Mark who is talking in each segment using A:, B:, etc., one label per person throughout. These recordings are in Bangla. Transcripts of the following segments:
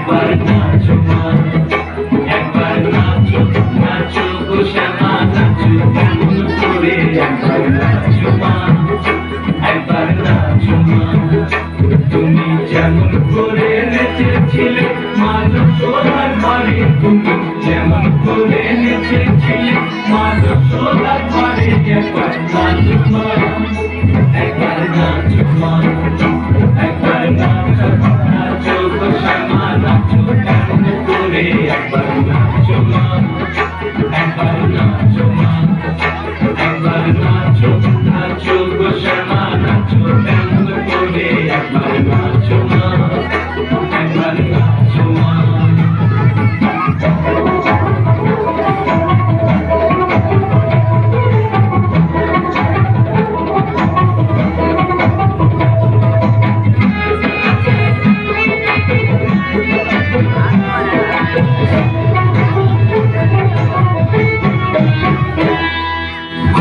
A: একবার নাচো মা, একবার নাচো নাচো গো শ্যামা নাচো কেমন করে, একবার নাচো মা, একবার নাচো মা। তুমি যেমন করে নেচেছিলে মা যশোদার ঘরে, তুমি যেমন করে নেচেছিলে মা যশোদার ঘরে, একবার নাচো মা, একবার নাচো মা, একবার নাচো নাচো গো শ্যামা নাচো কেমন করে, একবার নাচো মা, একবার নাচো মা, একবার নাচো নাচো গো শ্যামা নাচো কেমন করে, একবার নাচো মা, একবার নাচো মা।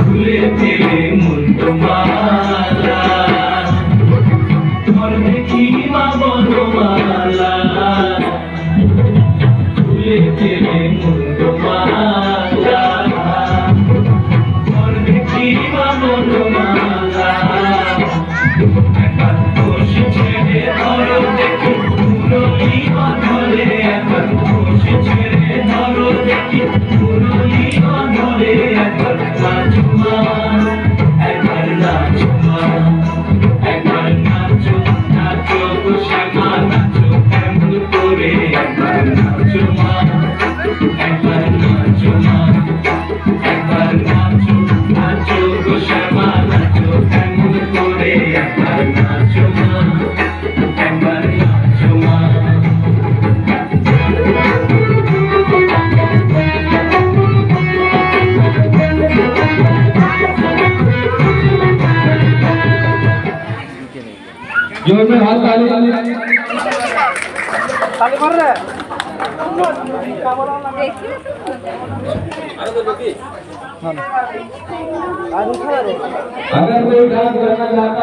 A: খুলে দিলে মুন্ডমালা, তোমার দেখি মা বনমালা, খুলে দিলে মুন্ডমালা, তোমার দেখি মা বনমালা। একবার বসে ছেড়ে ধরো দেখি মুরলী ধরে, একবার বসে ছেড়ে ধরো দেখি মুরলী ধরে, একবার নাচো মা, একবার নাচো মা, একবার নাচো নাচো গো শ্যামা নাচো কেমন করে, একবার নাচো মা, একবার নাচো মা, একবার নাচো নাচো গো শ্যামা নাচো কেমন করে, একবার নাচো মা, একবার নাচো মা।
B: जोर में हाथ ताली ताली मार रहे अगर कोई डांस करना चाहता